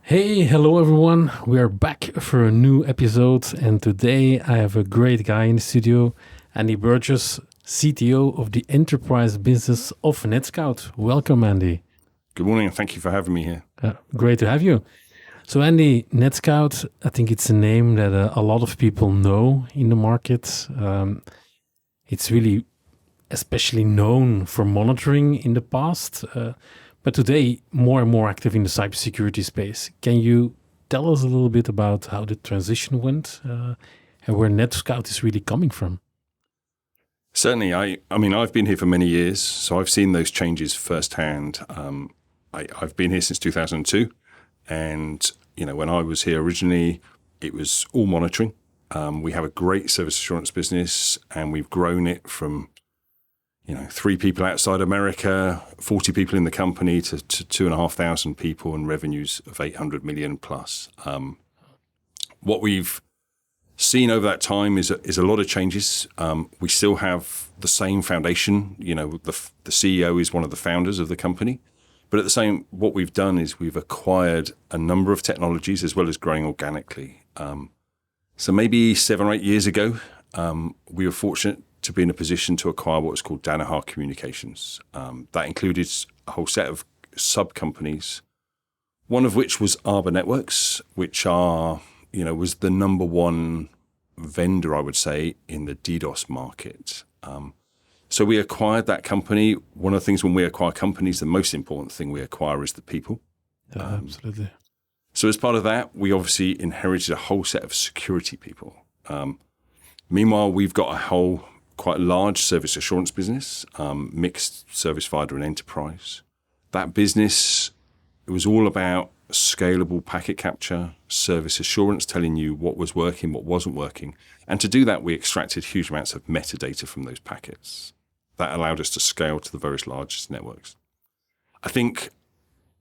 Hey, hello everyone. We are back for a new episode, and today I have a great guy in the studio, Andy Burghes, CTO of the enterprise business of Netscout. Welcome, Andy. Good morning, and thank you for having me here. Great to have you. So, Andy, Netscout, I think it's a name that a lot of people know in the market. It's really especially known for monitoring in the past. But today, more and more active in the cybersecurity space. Can you tell us a little bit about how the transition went and where Netscout is really coming from? Certainly, I've been here for many years, so I've seen those changes firsthand. I've been here since 2002, and when I was here originally, it was all monitoring. We have a great service assurance business, and we've grown it from 3 people outside America, 40 people in the company to 2,500 people and revenues of 800 million plus. What we've seen over that time is a lot of changes. We still have the same foundation. The CEO is one of the founders of the company. But at the same, what we've done is we've acquired a number of technologies as well as growing organically. So maybe 7 or 8 years ago, we were fortunate to be in a position to acquire what was called Danaher Communications. That included a whole set of sub-companies, one of which was Arbor Networks, which was the number one vendor, I would say, in the DDoS market. So we acquired that company. One of the things when we acquire companies, the most important thing we acquire is the people. Absolutely. So as part of that, we obviously inherited a whole set of security people. Meanwhile, we've got a quite large service assurance business, mixed service provider and enterprise. That business, it was all about scalable packet capture, service assurance, telling you what was working, what wasn't working. And to do that, we extracted huge amounts of metadata from those packets. That allowed us to scale to the very largest networks. I think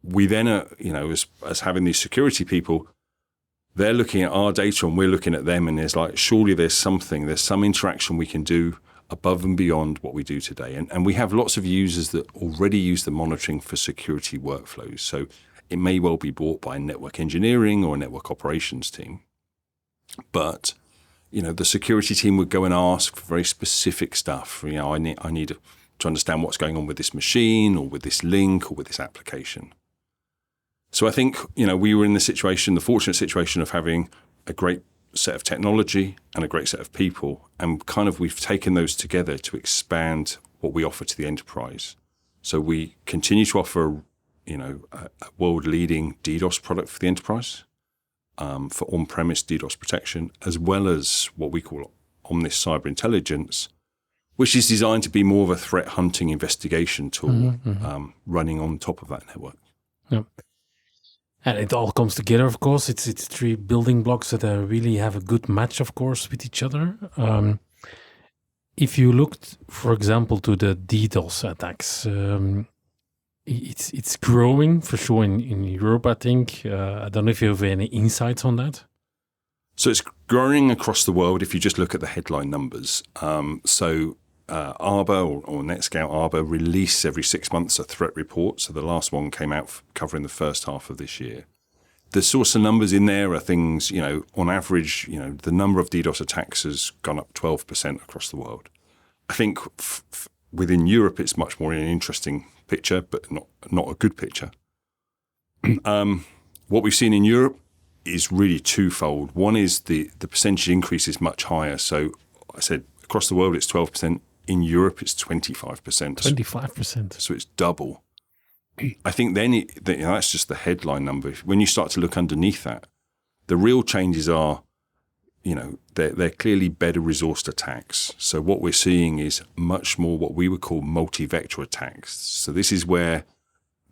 we then, as having these security people, they're looking at our data and we're looking at them, and surely there's some interaction we can do above and beyond what we do today. And we have lots of users that already use the monitoring for security workflows. So it may well be bought by a network engineering or a network operations team. But, the security team would go and ask for very specific stuff. I need to understand what's going on with this machine or with this link or with this application. So I think, we were in the fortunate situation of having a great set of technology and a great set of people, and we've taken those together to expand what we offer to the enterprise. So we continue to offer, a world-leading DDoS product for the enterprise, for on-premise DDoS protection, as well as what we call Omnis Cyber Intelligence, which is designed to be more of a threat hunting investigation tool, running on top of that network. Yeah. And it all comes together, of course. It's 3 building blocks that really have a good match, of course, with each other. If you looked, for example, to the DDoS attacks, it's growing for sure in Europe, I think. I don't know if you have any insights on that. So it's growing across the world if you just look at the headline numbers. Arbor or Netscout Arbor release every 6 months a threat report. So the last one came out covering the first half of this year. The source of numbers in there are things, on average, the number of DDoS attacks has gone up 12% across the world. I think within Europe, it's much more an interesting picture, but not a good picture. What we've seen in Europe is really twofold. One is the percentage increase is much higher. So I said across the world, it's 12%. In Europe, it's 25%. 25%. So it's double. I think then that's just the headline number. When you start to look underneath that, the real changes are, they're clearly better resourced attacks. So what we're seeing is much more what we would call multi-vector attacks. So this is where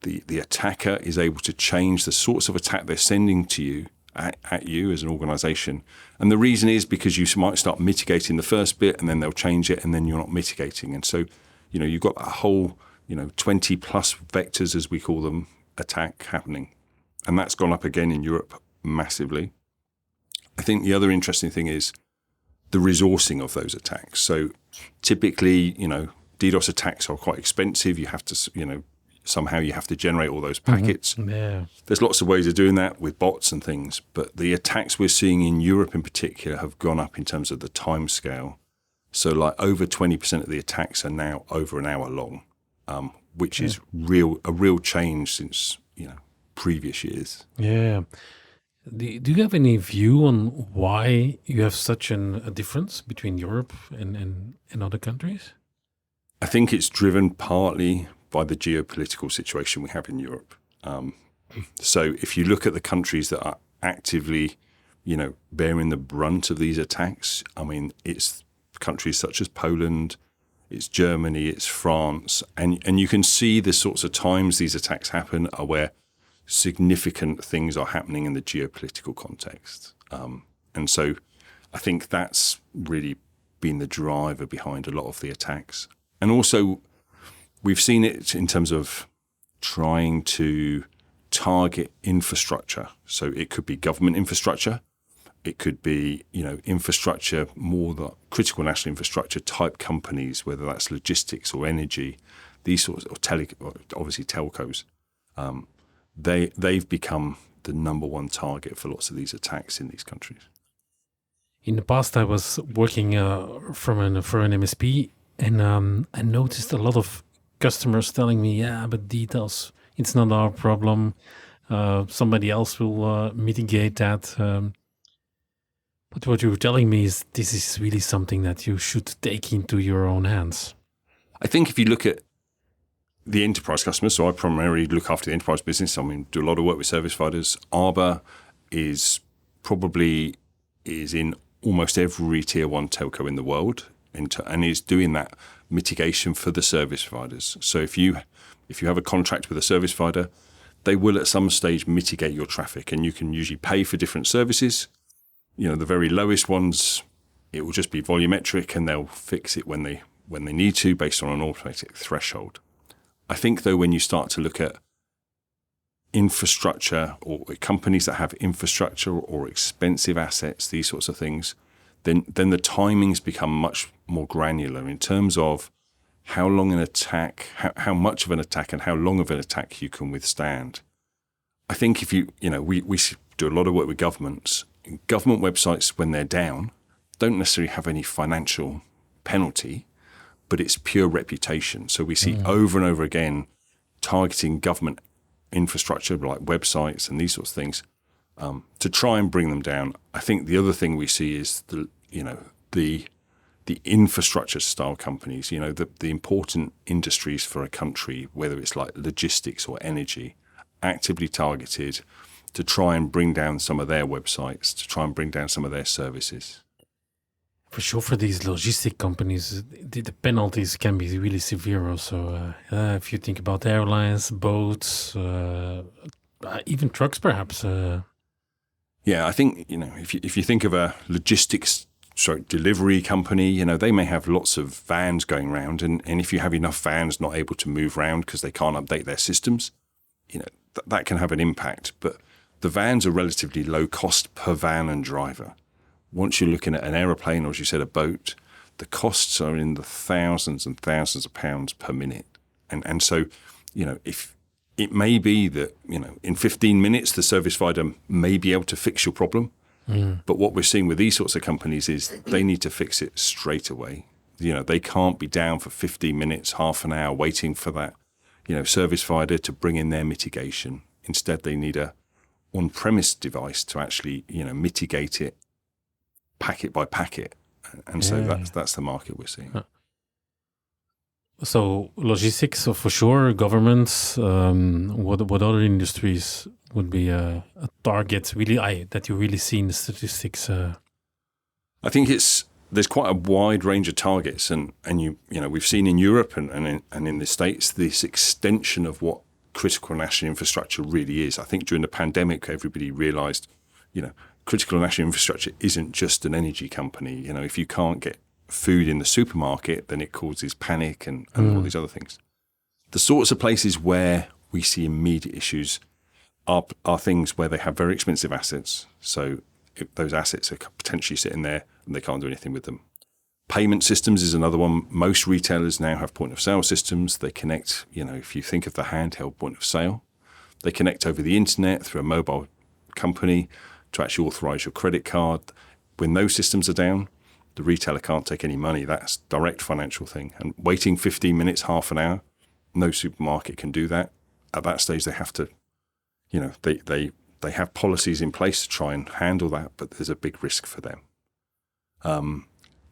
the attacker is able to change the sorts of attack they're sending to you at you as an organization. And the reason is because you might start mitigating the first bit and then they'll change it and then you're not mitigating. And so, you've got a whole, 20 plus vectors, as we call them, attack happening. And that's gone up again in Europe massively. I think the other interesting thing is the resourcing of those attacks. So typically, DDoS attacks are quite expensive. You have to, somehow you have to generate all those packets. Yeah. There's lots of ways of doing that with bots and things, but the attacks we're seeing in Europe in particular have gone up in terms of the time scale. So like over 20% of the attacks are now over an hour long, which is a real change since, previous years. Yeah. Do you have any view on why you have such a difference between Europe and other countries? I think it's driven partly by the geopolitical situation we have in Europe. So if you look at the countries that are actively, bearing the brunt of these attacks, I mean, it's countries such as Poland, it's Germany, it's France, and you can see the sorts of times these attacks happen are where significant things are happening in the geopolitical context. And so I think that's really been the driver behind a lot of the attacks. And also we've seen it in terms of trying to target infrastructure. So it could be government infrastructure. It could be, infrastructure, more the critical national infrastructure type companies, whether that's logistics or energy, these sorts of obviously telcos. They've become the number one target for lots of these attacks in these countries. In the past, I was working for an MSP, and I noticed a lot of customers telling me, "Yeah, but DDoS, it's not our problem. Somebody else will mitigate that." But what you were telling me is this is really something that you should take into your own hands. I think if you look at the enterprise customers, so I primarily look after the enterprise business. I mean, do a lot of work with service providers. Arbor is in almost every tier one telco in the world, and is doing that mitigation for the service providers. So if you have a contract with a service provider, they will at some stage mitigate your traffic, and you can usually pay for different services. The very lowest ones, it will just be volumetric, and they'll fix it when they need to based on an automatic threshold. I think, though, when you start to look at infrastructure or companies that have infrastructure or expensive assets, these sorts of things, then the timings become much more granular in terms of how long an attack, how much of an attack and how long of an attack you can withstand. I think if we do a lot of work with governments. Government websites, when they're down, don't necessarily have any financial penalty, but it's pure reputation. So we see over and over again targeting government infrastructure like websites and these sorts of things to try and bring them down. I think the other thing we see is the infrastructure style companies, the important industries for a country, whether it's like logistics or energy, actively targeted to try and bring down some of their websites, to try and bring down some of their services. For sure, for these logistic companies, the penalties can be really severe also. If you think about airlines, boats, even trucks perhaps. Yeah, I think, if you think of a logistics delivery company, they may have lots of vans going around, and if you have enough vans not able to move around because they can't update their systems, that can have an impact. But the vans are relatively low cost per van and driver. Once you're looking at an aeroplane or, as you said, a boat, the costs are in the thousands and thousands of pounds per minute. And so, if it may be that, in 15 minutes, the service provider may be able to fix your problem. But what we're seeing with these sorts of companies is they need to fix it straight away. They can't be down for 15 minutes, half an hour waiting for that, service provider to bring in their mitigation. Instead, they need a on-premise device to actually, mitigate it packet by packet. And so that's the market we're seeing. So logistics, so for sure, governments, what other industries would be a target really that you really see in the statistics? I think there's quite a wide range of targets, and we've seen in Europe and in the States this extension of what critical national infrastructure really is. I think during the pandemic, everybody realized, critical national infrastructure isn't just an energy company. If you can't get food in the supermarket, then it causes panic and all these other things. The sorts of places where we see immediate issues are things where they have very expensive assets. So if those assets are potentially sitting there and they can't do anything with them. Payment systems is another one. Most retailers now have point of sale systems. They connect, if you think of the handheld point of sale, they connect over the internet through a mobile company to actually authorize your credit card. When those systems are down, the retailer can't take any money. That's direct financial thing. And waiting 15 minutes, half an hour, no supermarket can do that. At that stage, they have to, they have policies in place to try and handle that, but there's a big risk for them.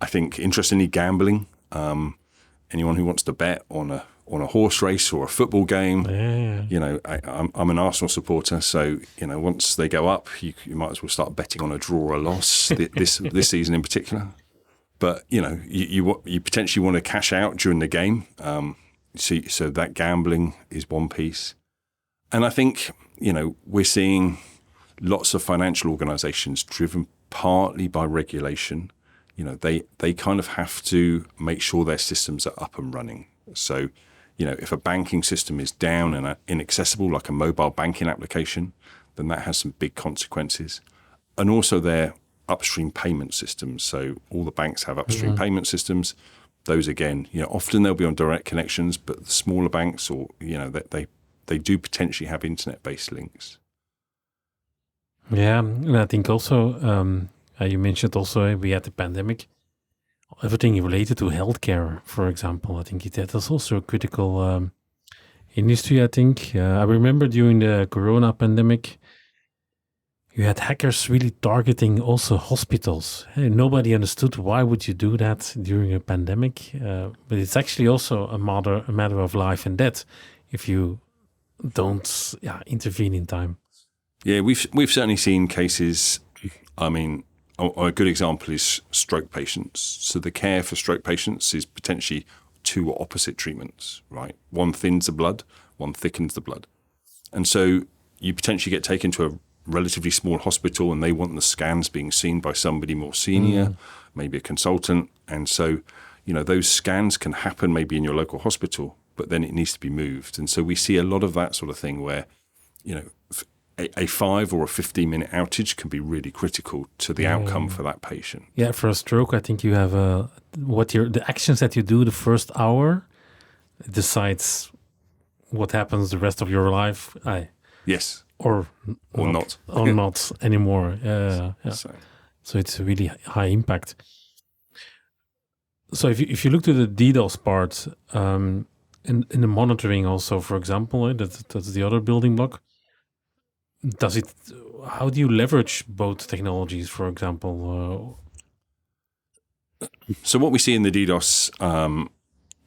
I think, interestingly, gambling. Anyone who wants to bet on a horse race or a football game, I'm an Arsenal supporter, so once they go up, you might as well start betting on a draw or a loss this season in particular. But you potentially want to cash out during the game, so that gambling is one piece. And I think we're seeing lots of financial organizations driven partly by regulation. They kind of have to make sure their systems are up and running. So, if a banking system is down and inaccessible, like a mobile banking application, then that has some big consequences. And also their upstream payment systems. So all the banks have upstream payment systems. Those, again, often they'll be on direct connections, but the smaller banks or, they do potentially have internet-based links. Yeah, and I think also, you mentioned also we had the pandemic, everything related to healthcare, for example. I think that is also a critical industry, I think. I remember during the Corona pandemic, you had hackers really targeting also hospitals. Hey, nobody understood why would you do that during a pandemic, but it's actually also a matter of life and death if you don't intervene in time. Yeah, we've certainly seen cases. I mean, a good example is stroke patients. So the care for stroke patients is potentially two opposite treatments, right? One thins the blood, one thickens the blood. And so you potentially get taken to a relatively small hospital and they want the scans being seen by somebody more senior, maybe a consultant. And so, those scans can happen maybe in your local hospital, but then it needs to be moved. And so we see a lot of that sort of thing where, a 5 or a 15-minute outage can be really critical to the outcome for that patient. Yeah, for a stroke, I think you have the actions that you do the first hour decides what happens the rest of your life. Yes. Or not. Or not anymore. So it's a really high impact. So if you look to the DDoS part, in the monitoring also, for example, that's the other building block. How do you leverage both technologies, for example? So what we see in the DDoS,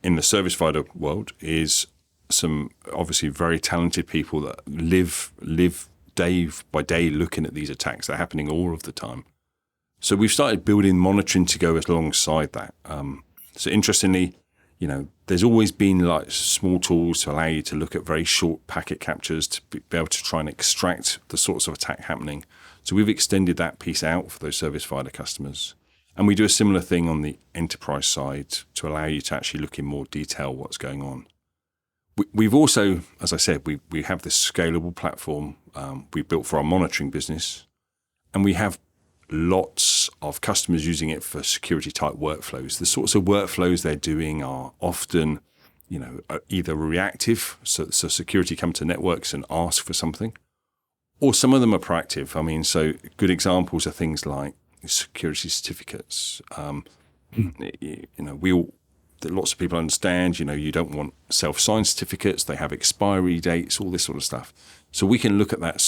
in the service provider world, is some obviously very talented people that live day by day looking at these attacks. They're happening all of the time. So we've started building monitoring to go alongside that. So interestingly, there's always been like small tools to allow you to look at very short packet captures to be able to try and extract the sorts of attack happening. So we've extended that piece out for those service provider customers. And we do a similar thing on the enterprise side to allow you to actually look in more detail what's going on. We've also, as I said, we have this scalable platform we built for our monitoring business, and we have lots of customers using it for security type workflows. The sorts of workflows they're doing are often, either reactive, so security come to networks and ask for something, or some of them are proactive. I mean, so good examples are things like security certificates. Lots of people understand, you don't want self-signed certificates. They have expiry dates, all this sort of stuff. So we can look at that,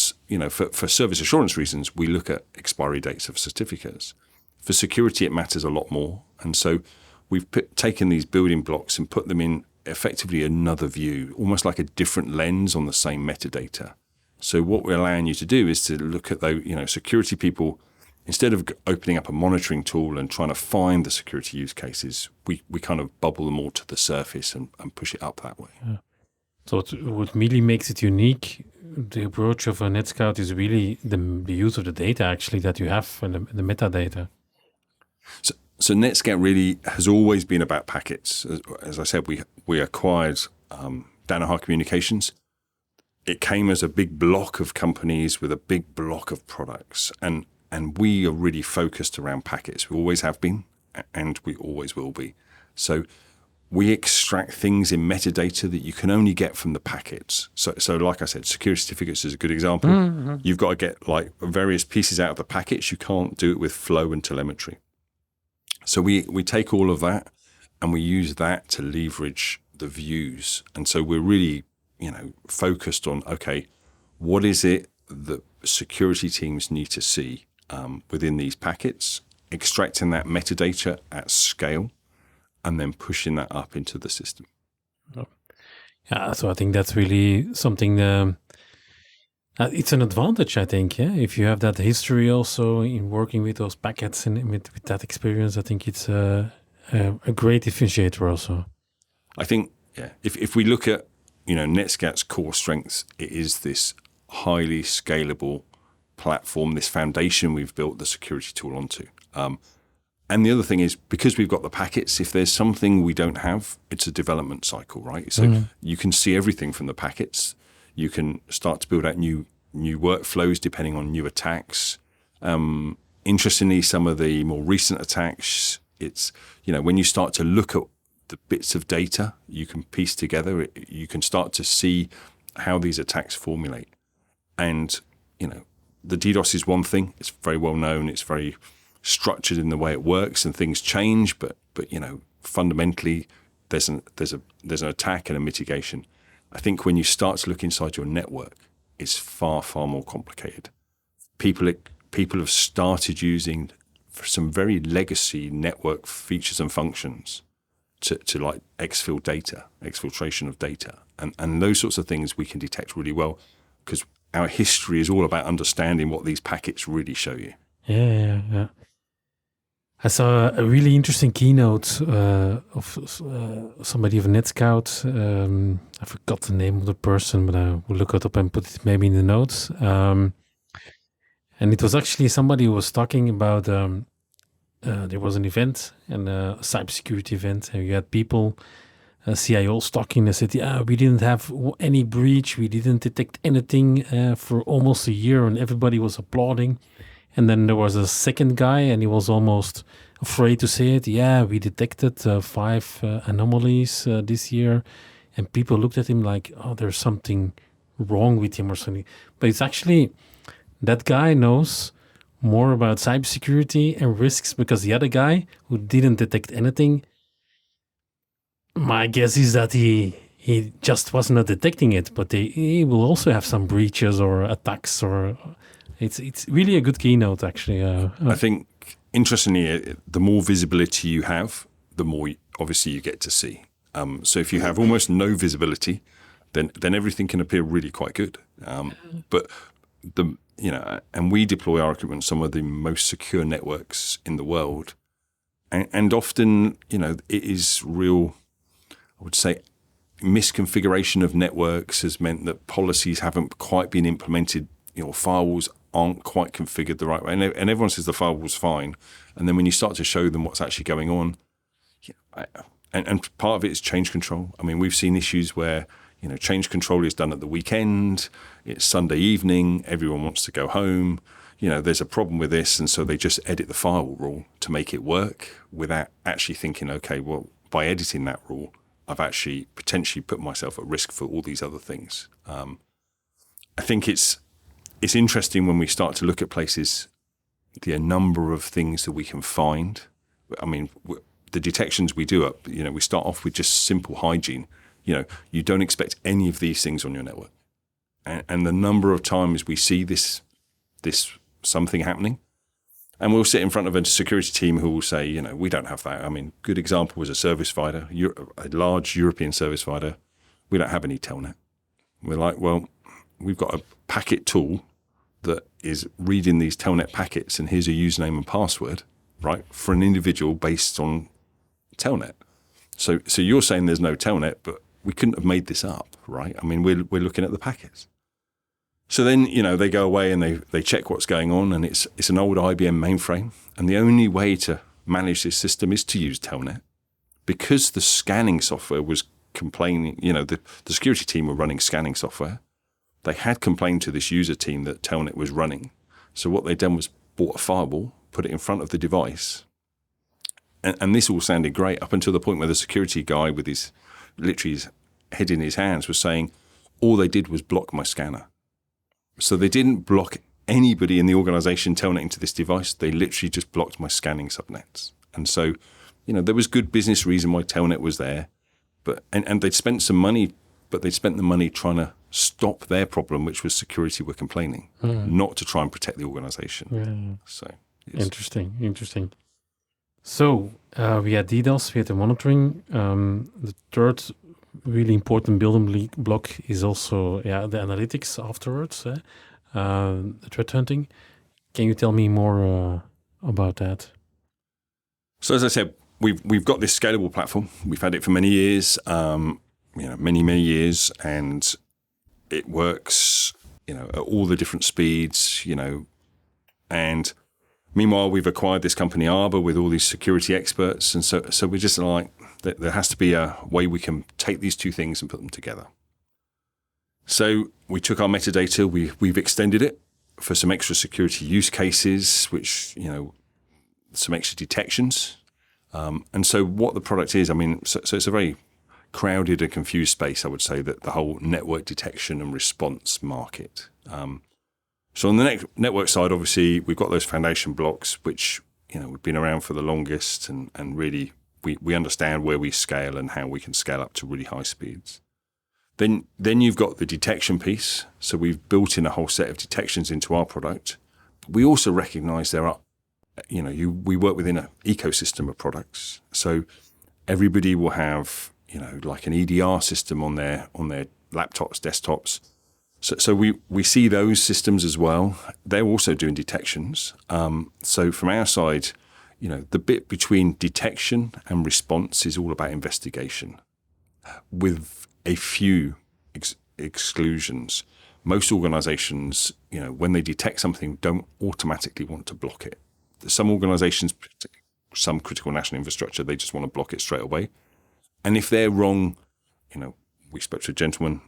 for service assurance reasons, we look at expiry dates of certificates. For security, it matters a lot more. And so we've taken these building blocks and put them in effectively another view, almost like a different lens on the same metadata. So what we're allowing you to do is to look at those, security people. Instead of opening up a monitoring tool and trying to find the security use cases, we kind of bubble them all to the surface and push it up that way. Yeah. So what really makes it unique, the approach of a Netscout, is really the use of the data actually that you have and the metadata. So Netscout really has always been about packets. As I said, we acquired Danaher Communications. It came as a big block of companies with a big block of products. And we are really focused around packets. We always have been. and we always will be. So we extract things in metadata that you can only get from the packets. So like I said, security certificates is a good example. You've got to get like various pieces out of the packets. You can't do it with flow and telemetry. So we take all of that and we use that to leverage the views. And so we're really, focused on, okay, what is it that security teams need to see within these packets, extracting that metadata at scale, and then pushing that up into the system. Yeah, so I think that's really something. It's an advantage, I think. Yeah, if you have that history also in working with those packets and with that experience, I think it's a great differentiator also. I think, yeah, if we look at Netscout's core strengths, it is this highly scalable platform, this foundation we've built the security tool onto. And the other thing is, because we've got the packets, if there's something we don't have, it's a development cycle, right? So you can see everything from the packets. You can start to build out new workflows depending on new attacks. Interestingly, some of the more recent attacks, it's, when you start to look at the bits of data you can piece together, you can start to see how these attacks formulate. And, the DDoS is one thing. It's very well known. It's very structured in the way it works, and things change. But fundamentally, there's an attack and a mitigation. I think when you start to look inside your network, it's far, far more complicated. People have started using some very legacy network features and functions to like exfiltration of data, and those sorts of things we can detect really well because our history is all about understanding what these packets really show you. Yeah. I saw a really interesting keynote of somebody of Netscout. I forgot the name of the person, but I will look it up and put it maybe in the notes. And it was actually somebody who was talking about there was an event, and a cybersecurity event, and you had people, CIOs talking. They said, "Yeah, we didn't have any breach. We didn't detect anything for almost a year," and everybody was applauding. And then there was a second guy, and he was almost afraid to say it. "Yeah, we detected 5 anomalies this year." And people looked at him like, "Oh, there's something wrong with him or something." But it's actually, that guy knows more about cybersecurity and risks, because the other guy who didn't detect anything, my guess is that he just was not detecting it, but he will also have some breaches or attacks, or it's really a good keynote, actually. I think, interestingly, the more visibility you have, the more obviously you get to see. So if you have almost no visibility, then everything can appear really quite good. But and we deploy our equipment on some of the most secure networks in the world, and often, it is real, I would say, misconfiguration of networks has meant that policies haven't quite been implemented. Firewalls aren't quite configured the right way, and everyone says the firewall's fine, and then when you start to show them what's actually going on, and part of it is change control. I mean, we've seen issues where change control is done at the weekend, it's Sunday evening, everyone wants to go home, there's a problem with this, and so they just edit the firewall rule to make it work without actually thinking, okay, well, by editing that rule, I've actually potentially put myself at risk for all these other things. I think it's interesting when we start to look at places, the number of things that we can find. I mean, the detections we do we start off with just simple hygiene. You don't expect any of these things on your network. And the number of times we see this something happening, and we'll sit in front of a security team who will say, we don't have that. I mean, good example was a service provider, a large European service provider. We don't have any telnet. We're like, well, we've got a packet tool that is reading these telnet packets, and here's a username and password, right, for an individual based on telnet. So you're saying there's no telnet, but we couldn't have made this up, right? I mean, we're looking at the packets. So then, they go away and they check what's going on, and it's an old IBM mainframe, and the only way to manage this system is to use telnet, because the scanning software was complaining. The security team were running scanning software. They had complained to this user team that telnet was running. So what they'd done was bought a firewall, put it in front of the device, and this all sounded great up until the point where the security guy with his head in his hands was saying, all they did was block my scanner. So they didn't block anybody in the organization telnetting to this device. They literally just blocked my scanning subnets. And so, there was good business reason why Telnet was there, but and they'd spent some money, but they'd spent the money trying to stop their problem, which was security were complaining, not to try and protect the organization. Yeah. So Interesting. So we had DDoS, we had the monitoring. The third really important building block is also the analytics afterwards, the threat hunting. Can you tell me more about that? So as I said, we've got this scalable platform. We've had it for many years, many years, and it works, at all the different speeds, and meanwhile, we've acquired this company Arbor with all these security experts. And so we're just like, there has to be a way we can take these two things and put them together. So we took our metadata, we've extended it for some extra security use cases, which, some extra detections. And so what the product is, so it's a very crowded and confused space, I would say, that the whole network detection and response market. So on the network side, obviously, we've got those foundation blocks, which, we've been around for the longest, and really we understand where we scale and how we can scale up to really high speeds. Then you've got the detection piece. So we've built in a whole set of detections into our product. We also recognize there are, we work within an ecosystem of products. So everybody will have, like an EDR system on their laptops, desktops. So we see those systems as well. They're also doing detections. So from our side, the bit between detection and response is all about investigation, with a few exclusions. Most organizations, when they detect something, don't automatically want to block it. Some organizations, some critical national infrastructure, they just want to block it straight away. And if they're wrong, we spoke to a gentleman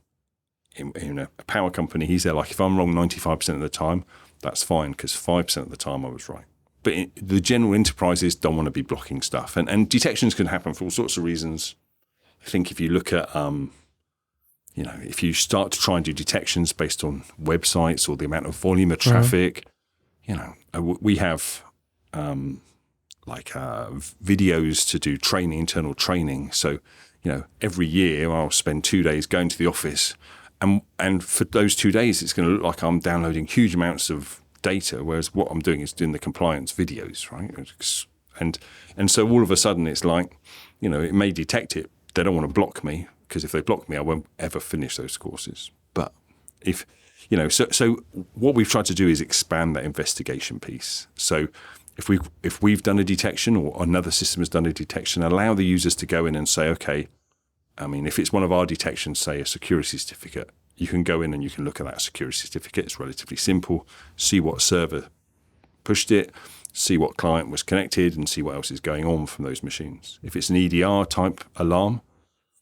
in a power company. He's there like, if I'm wrong 95% of the time, that's fine, because 5% of the time I was right. But the general enterprises don't want to be blocking stuff. And detections can happen for all sorts of reasons. I think if you look at, if you start to try and do detections based on websites or the amount of volume of traffic, we have videos to do training, internal training. So, every year I'll spend 2 days going to the office, and for those 2 days, it's going to look like I'm downloading huge amounts of data, whereas what I'm doing is doing the compliance videos, right? And so all of a sudden it's like, it may detect it. They don't want to block me, because if they block me, I won't ever finish those courses. But if, so what we've tried to do is expand that investigation piece. So if we've done a detection, or another system has done a detection, allow the users to go in and say, okay, if it's one of our detections, say a security certificate, you can go in and you can look at that security certificate. It's relatively simple. See what server pushed it, see what client was connected, and see what else is going on from those machines. If it's an EDR type alarm,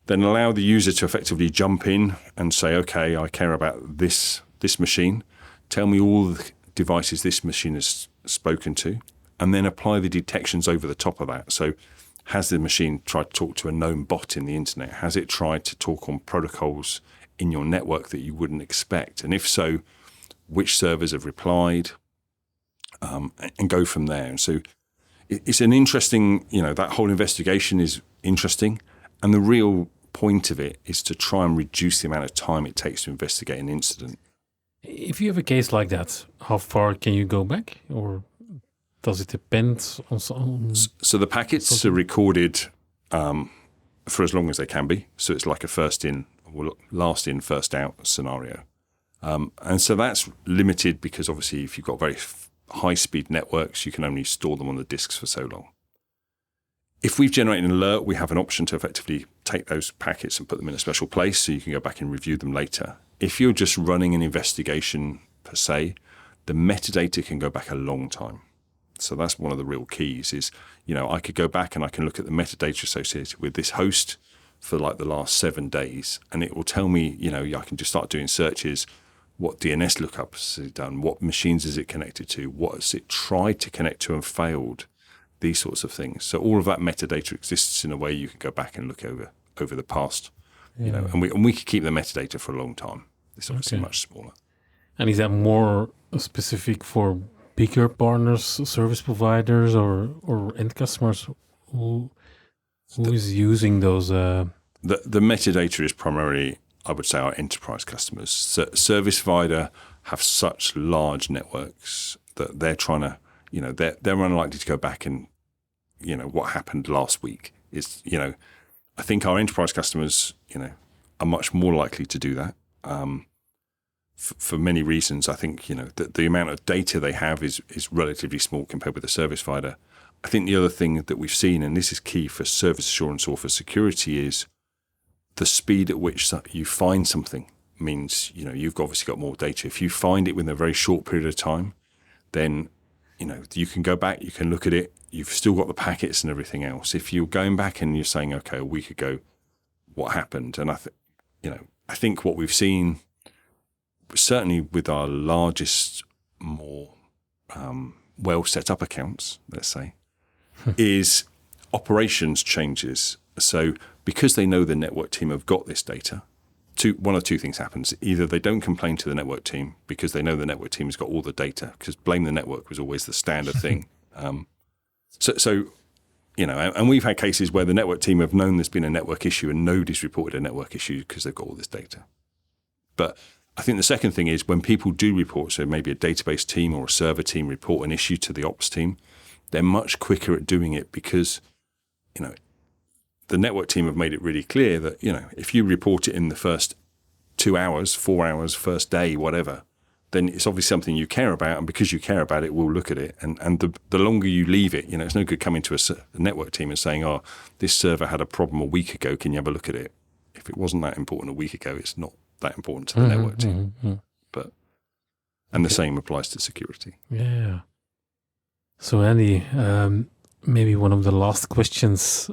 then allow the user to effectively jump in and say, okay, I care about this machine. Tell me all the devices this machine has spoken to, and then apply the detections over the top of that. So has the machine tried to talk to a known bot in the internet? Has it tried to talk on protocols in your network that you wouldn't expect? And if so, which servers have replied? And go from there. And so it's an interesting, that whole investigation is interesting. And the real point of it is to try and reduce the amount of time it takes to investigate an incident. If you have a case like that, how far can you go back? Or does it depend on some? So the packets are recorded for as long as they can be. So it's like a first in, or last in, first out scenario. And so that's limited because obviously if you've got very high-speed networks, you can only store them on the disks for so long. If we've generated an alert, we have an option to effectively take those packets and put them in a special place so you can go back and review them later. If you're just running an investigation per se, the metadata can go back a long time. So that's one of the real keys is, I could go back and I can look at the metadata associated with this host for like the last 7 days, and it will tell me, I can just start doing searches. What DNS lookups has it done? What machines is it connected to? What has it tried to connect to and failed? these sorts of things. So all of that metadata exists in a way you can go back and look over the past, you know, and we could keep the metadata for a long time. It's obviously much smaller. And is that more specific for bigger partners, service providers, or end customers? Who is using those? The metadata is primarily, I would say, our enterprise customers. Service provider have such large networks that they're trying to, you know, they're unlikely to go back and, you know, what happened last week is, you know, I think our enterprise customers, you know, are much more likely to do that. For many reasons, I think, you know, the amount of data they have is relatively small compared with the service provider. I think the other thing that we've seen, and this is key for service assurance or for security, is the speed at which you find something means, you know, you've obviously got more data. If you find it within a very short period of time, then, you know, you can go back, you can look at it, you've still got the packets and everything else. If you're going back and you're saying, okay, a week ago, what happened? And I think what we've seen, certainly with our largest, more well set up accounts, let's say, is operations changes. So because they know the network team have got this data, one of two things happens. Either they don't complain to the network team because they know the network team has got all the data, because blame the network was always the standard thing. So, you know, and we've had cases where the network team have known there's been a network issue and nobody's reported a network issue because they've got all this data. But I think the second thing is when people do report, so maybe a database team or a server team report an issue to the ops team, they're much quicker at doing it because, you know, the network team have made it really clear that, you know, if you report it in the first 2 hours, 4 hours, first day, whatever, then it's obviously something you care about. And because you care about it, we'll look at it. And the longer you leave it, you know, it's no good coming to a network team and saying, oh, this server had a problem a week ago. Can you have a look at it? If it wasn't that important a week ago, it's not that important to the network team. But and the same applies to security. Yeah. So Andy, maybe one of the last questions.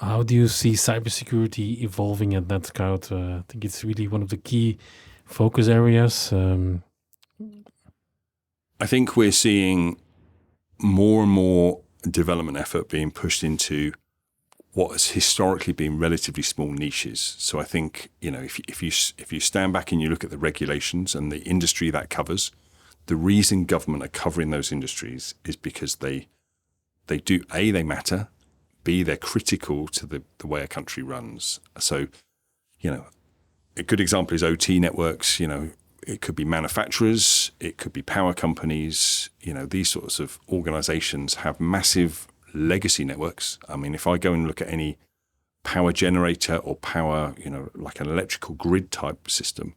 How do you see cybersecurity evolving at Netscout? I think it's really one of the key focus areas. I think we're seeing more and more development effort being pushed into what has historically been relatively small niches. So I think, you know, if you stand back and you look at the regulations and the industry that covers, the reason government are covering those industries is because they do, A, they matter, B, they're critical to the way a country runs. So, you know, a good example is OT networks. You know, it could be manufacturers, it could be power companies. You know, these sorts of organizations have massive legacy networks. I mean, if I go and look at any power generator or power, you know, like an electrical grid type system,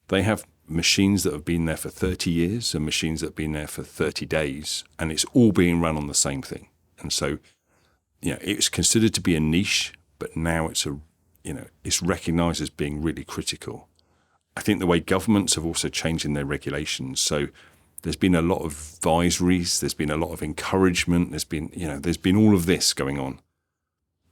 they have machines that have been there for 30 years and machines that have been there for 30 days, and it's all being run on the same thing. And so, you know, it's considered to be a niche, but now it's recognized as being really critical. I think the way governments have also changed in their regulations. So there's been a lot of advisories, there's been a lot of encouragement, there's been all of this going on.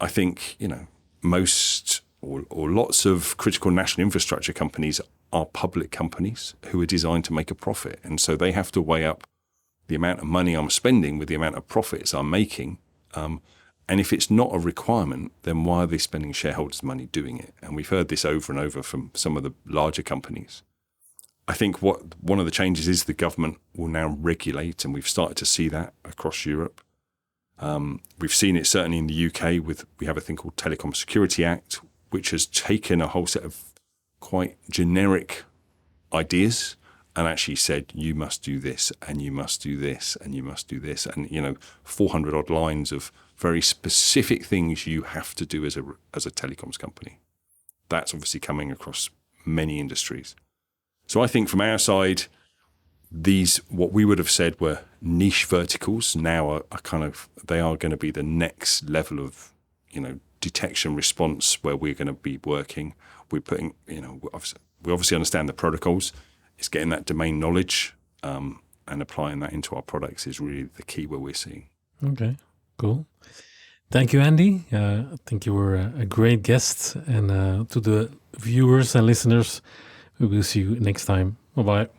I think, you know, most or lots of critical national infrastructure companies are public companies who are designed to make a profit. And so they have to weigh up the amount of money I'm spending with the amount of profits I'm making. And if it's not a requirement, then why are they spending shareholders' money doing it? And we've heard this over and over from some of the larger companies. I think one of the changes is the government will now regulate, and we've started to see that across Europe. We've seen it certainly in the UK we have a thing called Telecom Security Act, which has taken a whole set of quite generic ideas and actually said, you must do this, and you must do this, and you must do this. And, you know, 400 odd lines of very specific things you have to do as a telecoms company. That's obviously coming across many industries. So I think from our side, these, what we would have said were niche verticals, now they are going to be the next level of, you know, detection response where we're going to be working. We're putting, you know, we obviously understand the protocols. It's getting that domain knowledge and applying that into our products is really the key where we're seeing. Okay, cool. Thank you, Andy. I think you were a great guest. And to the viewers and listeners, we will see you next time. Bye-bye.